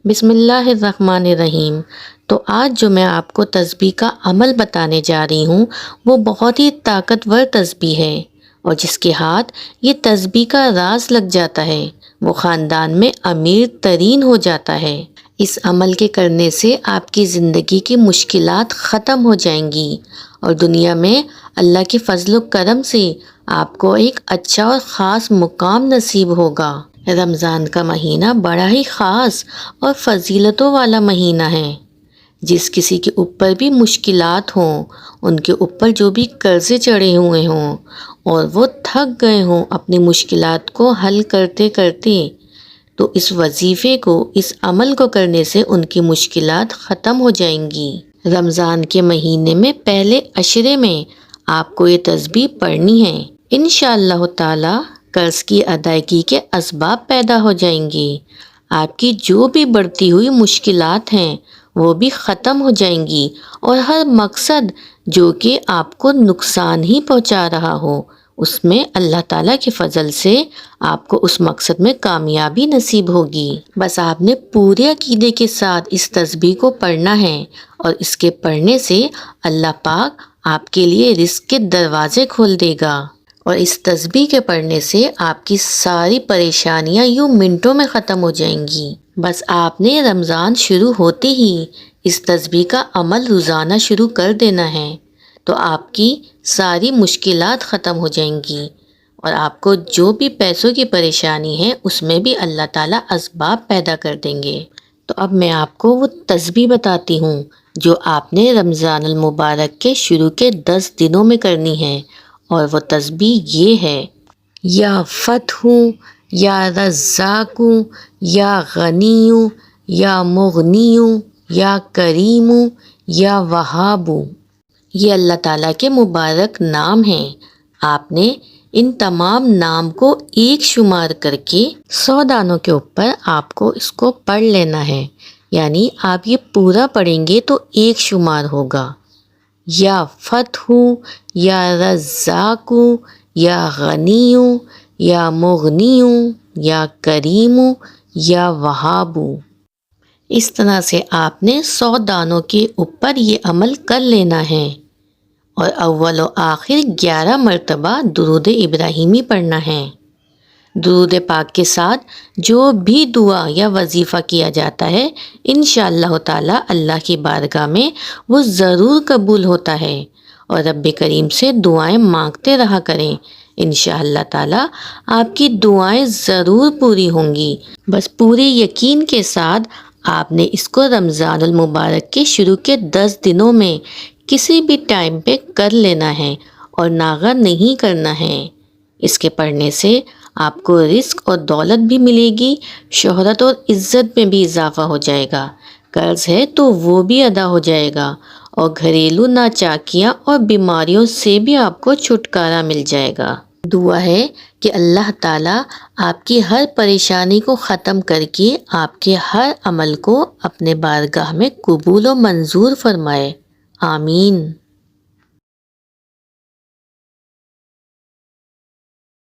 بسم اللہ الرحمن الرحیم۔ تو آج جو میں آپ کو تسبیح کا عمل بتانے جا رہی ہوں وہ بہت ہی طاقتور تسبیح ہے، اور جس کے ہاتھ یہ تسبیح کا راز لگ جاتا ہے وہ خاندان میں امیر ترین ہو جاتا ہے۔ اس عمل کے کرنے سے آپ کی زندگی کی مشکلات ختم ہو جائیں گی، اور دنیا میں اللہ کے فضل و کرم سے آپ کو ایک اچھا اور خاص مقام نصیب ہوگا۔ رمضان کا مہینہ بڑا ہی خاص اور فضیلتوں والا مہینہ ہے۔ جس کسی کے اوپر بھی مشکلات ہوں، ان کے اوپر جو بھی قرضے چڑھے ہوئے ہوں اور وہ تھک گئے ہوں اپنی مشکلات کو حل کرتے کرتے، تو اس وظیفے کو، اس عمل کو کرنے سے ان کی مشکلات ختم ہو جائیں گی۔ رمضان کے مہینے میں پہلے عشرے میں آپ کو یہ تسبیح پڑھنی ہے۔ انشاءاللہ تعالی قرض کی ادائیگی کے اسباب پیدا ہو جائیں گے۔ آپ کی جو بھی بڑھتی ہوئی مشکلات ہیں وہ بھی ختم ہو جائیں گی، اور ہر مقصد جو کہ آپ کو نقصان ہی پہنچا رہا ہو، اس میں اللہ تعالیٰ کے فضل سے آپ کو اس مقصد میں کامیابی نصیب ہوگی۔ بس آپ نے پورے عقیدے کے ساتھ اس تسبیح کو پڑھنا ہے، اور اس کے پڑھنے سے اللہ پاک آپ کے لیے رزق کے دروازے کھول دے گا، اور اس تسبیح کے پڑھنے سے آپ کی ساری پریشانیاں یوں منٹوں میں ختم ہو جائیں گی۔ بس آپ نے رمضان شروع ہوتے ہی اس تسبیح کا عمل روزانہ شروع کر دینا ہے، تو آپ کی ساری مشکلات ختم ہو جائیں گی، اور آپ کو جو بھی پیسوں کی پریشانی ہے اس میں بھی اللہ تعالیٰ اسباب پیدا کر دیں گے۔ تو اب میں آپ کو وہ تسبیح بتاتی ہوں جو آپ نے رمضان المبارک کے شروع کے 10 دنوں میں کرنی ہے، اور وہ تسبیح یہ ہے: یا فتح، یا رزاق، یا غنی، یا مغنی، یا کریم، یا وہاب۔ یہ اللہ تعالیٰ کے مبارک نام ہیں۔ آپ نے ان تمام نام کو ایک شمار کر کے 100 دانوں کے اوپر آپ کو اس کو پڑھ لینا ہے، یعنی آپ یہ پورا پڑھیں گے تو ایک شمار ہوگا: یا فتح، یا رزاق، یا غنی، یا مغنی، یا کریم، یا وہاب۔ اس طرح سے آپ نے 100 دانوں کے اوپر یہ عمل کر لینا ہے، اور اول و آخر 11 مرتبہ درود ابراہیمی پڑھنا ہے۔ درود پاک کے ساتھ جو بھی دعا یا وظیفہ کیا جاتا ہے انشاءاللہ تعالی اللہ کی بارگاہ میں وہ ضرور قبول ہوتا ہے، اور رب کریم سے دعائیں مانگتے رہا کریں۔ انشاءاللہ تعالی آپ کی دعائیں ضرور پوری ہوں گی۔ بس پورے یقین کے ساتھ آپ نے اس کو رمضان المبارک کے شروع کے 10 دنوں میں کسی بھی ٹائم پہ کر لینا ہے، اور ناغہ نہیں کرنا ہے۔ اس کے پڑھنے سے آپ کو رزق اور دولت بھی ملے گی، شہرت اور عزت میں بھی اضافہ ہو جائے گا، قرض ہے تو وہ بھی ادا ہو جائے گا، اور گھریلو ناچاکیاں اور بیماریوں سے بھی آپ کو چھٹکارا مل جائے گا۔ دعا ہے کہ اللہ تعالیٰ آپ کی ہر پریشانی کو ختم کر کے آپ کے ہر عمل کو اپنے بارگاہ میں قبول و منظور فرمائے۔ آمین۔